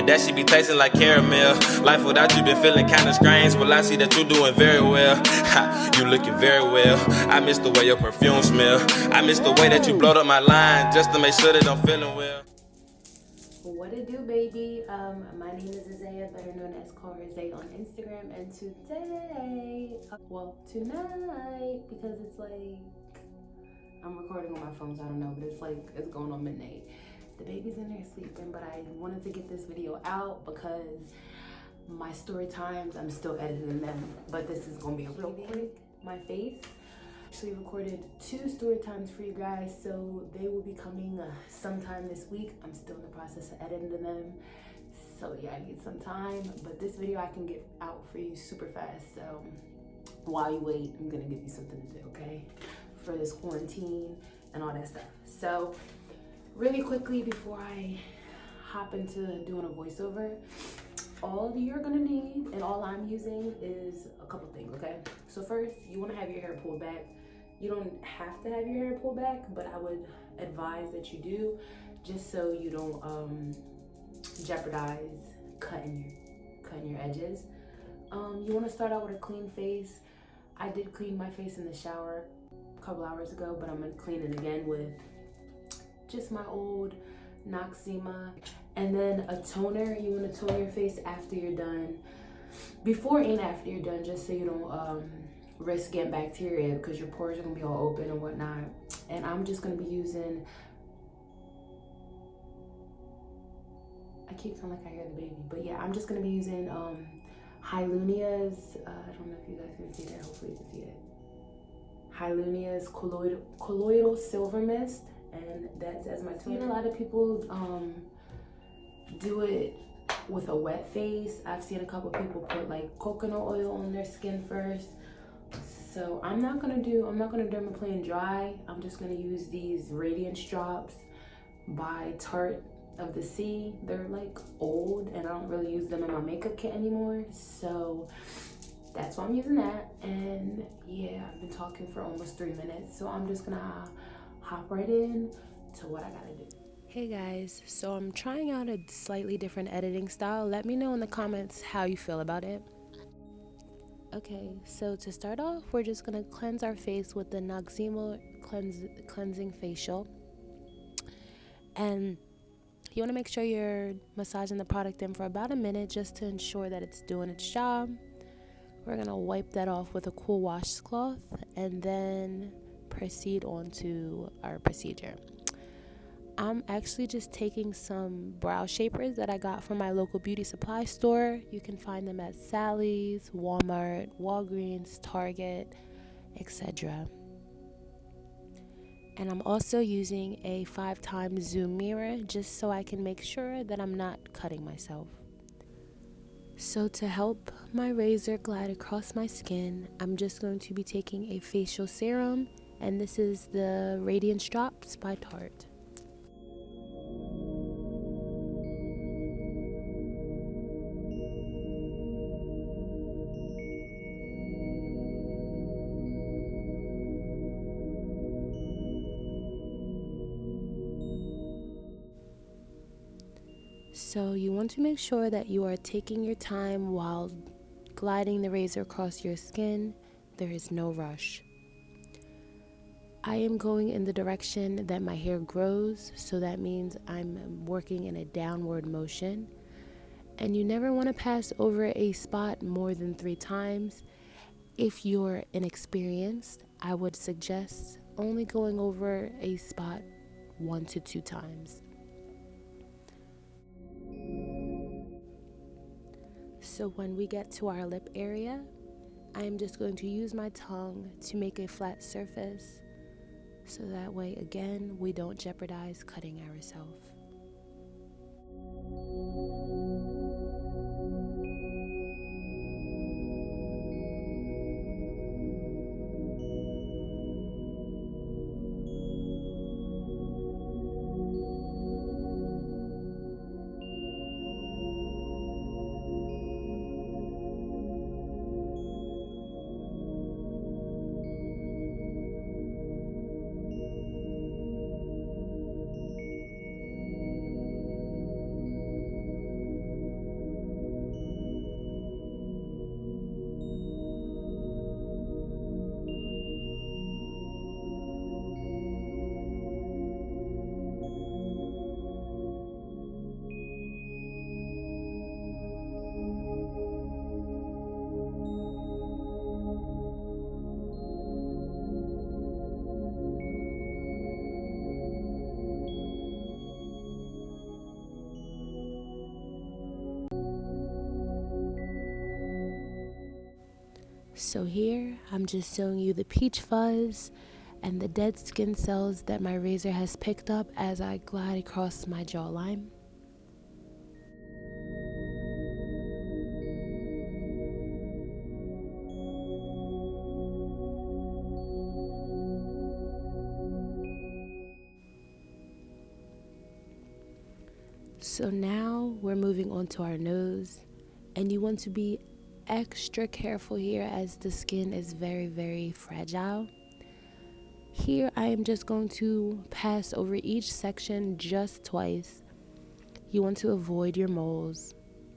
That shit be tasting like caramel. Life without you been feeling kinda strange. Well, I see that you doing very well. Ha, you looking very well. I miss the way your perfume smell. I miss the way that you blowed up my line just to make sure that I'm feeling well. What it do, baby? My name is Isaiah, better known as Call her Zay on Instagram, and today, tonight, because it's like, I'm recording on my phone, so I don't know, but it's going on midnight. The baby's in there sleeping, but I wanted to get this video out because my story times, I'm still editing them, but this is gonna be a real quick. My face. Actually recorded 2 story times for you guys, so they will be coming sometime this week. I'm still in the process of editing them, so yeah, I need some time, but this video I can get out for you super fast. So while you wait, I'm gonna give you something to do, okay, for this quarantine and all that stuff. So really quickly before I hop into doing a voiceover, all you're gonna need and all I'm using is a couple things, okay? So first, you wanna have your hair pulled back. You don't have to have your hair pulled back, but I would advise that you do, just so you don't jeopardize cutting your edges. You wanna start out with a clean face. I did clean my face in the shower a couple hours ago, but I'm gonna clean it again with just my old Noxzema. And then a toner. You want to tone your face after you're done, before and after you're done, just so you don't risk getting bacteria, because your pores are gonna be all open and whatnot. And I'm just gonna be using, I keep feeling like I hear the baby, but yeah, I'm just gonna be using Hylunia's, I don't know if you guys can see that, hopefully you can see it, Hylunia's colloidal silver mist, and that's as my toner. A lot of people do it with a wet face. I've seen a couple people put like coconut oil on their skin first. So I'm not gonna Derma-Plane dry. I'm just gonna use these Radiance drops by Tarte of the Sea. They're like old and I don't really use them in my makeup kit anymore. So that's why I'm using that. And yeah, I've been talking for almost 3 minutes. So I'm just gonna hop right in to what I gotta do. Hey guys, so I'm trying out a slightly different editing style. Let me know in the comments how you feel about it. Okay, so to start off, we're just gonna cleanse our face with the Noxzema cleansing facial. And you wanna make sure you're massaging the product in for about a minute just to ensure that it's doing its job. We're gonna wipe that off with a cool washcloth and then proceed on to our procedure. I'm actually just taking some brow shapers that I got from my local beauty supply store. You can find them at Sally's, Walmart, Walgreens, Target, etc. And I'm also using a 5x zoom mirror just so I can make sure that I'm not cutting myself. So to help my razor glide across my skin, I'm just going to be taking a facial serum, and this is the Radiance Drops by Tarte. So you want to make sure that you are taking your time while gliding the razor across your skin. There is no rush. I am going in the direction that my hair grows, so that means I'm working in a downward motion. And you never want to pass over a spot more than 3 times. If you're inexperienced, I would suggest only going over a spot 1 to 2 times. So when we get to our lip area, I am just going to use my tongue to make a flat surface, so that way, again, we don't jeopardize cutting ourselves. So here, I'm just showing you the peach fuzz and the dead skin cells that my razor has picked up as I glide across my jawline. So now we're moving on to our nose, and you want to be extra careful here as the skin is very, very fragile. Here I am just going to pass over each section just twice. You want to avoid your moles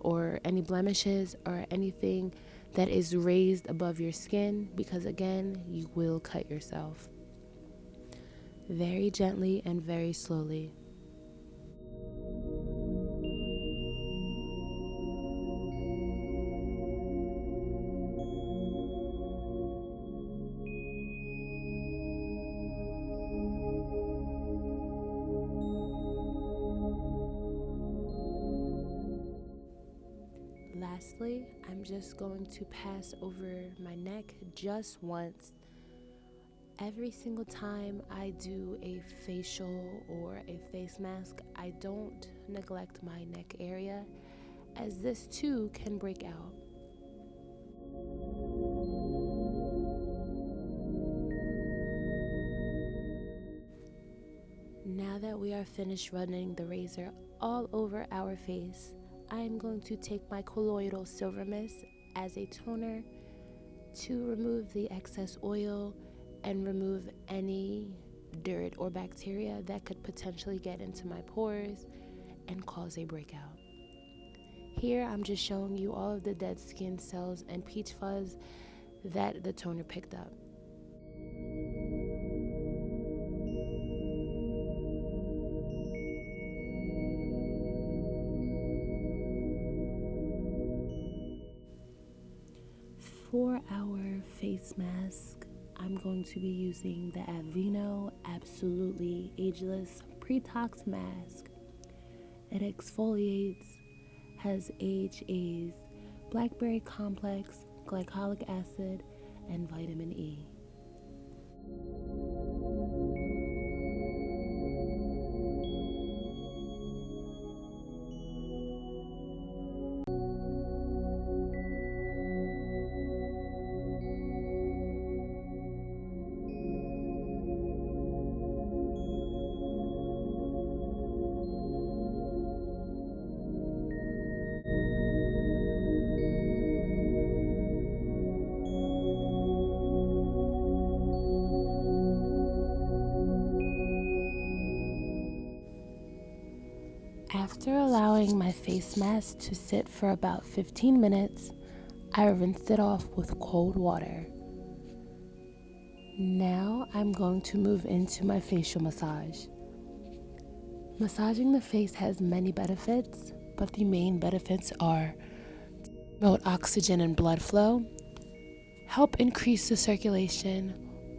or any blemishes or anything that is raised above your skin, because again, you will cut yourself. Very gently and very slowly. Lastly, I'm just going to pass over my neck just once. Every single time I do a facial or a face mask, I don't neglect my neck area, as this too can break out. Now that we are finished running the razor all over our face, I am going to take my colloidal silver mist as a toner to remove the excess oil and remove any dirt or bacteria that could potentially get into my pores and cause a breakout. Here I'm just showing you all of the dead skin cells and peach fuzz that the toner picked up. For our face mask, I'm going to be using the Aveeno Absolutely Ageless Pre-Tox Mask. It exfoliates, has AHAs, blackberry complex, glycolic acid, and vitamin E. After allowing my face mask to sit for about 15 minutes, I rinsed it off with cold water. Now I'm going to move into my facial massage. Massaging the face has many benefits, but the main benefits are promote oxygen and blood flow, help increase the circulation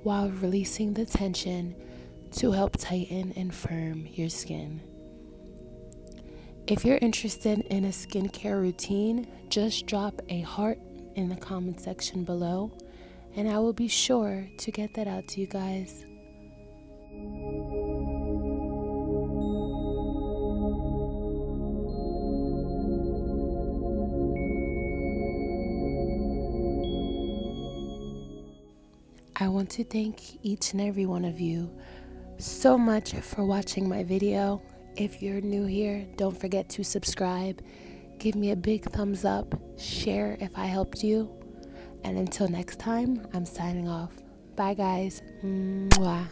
while releasing the tension to help tighten and firm your skin. If you're interested in a skincare routine, just drop a heart in the comment section below, and I will be sure to get that out to you guys. I want to thank each and every one of you so much for watching my video. If you're new here, don't forget to subscribe, give me a big thumbs up, share if I helped you, and until next time, I'm signing off. Bye guys. Mwah.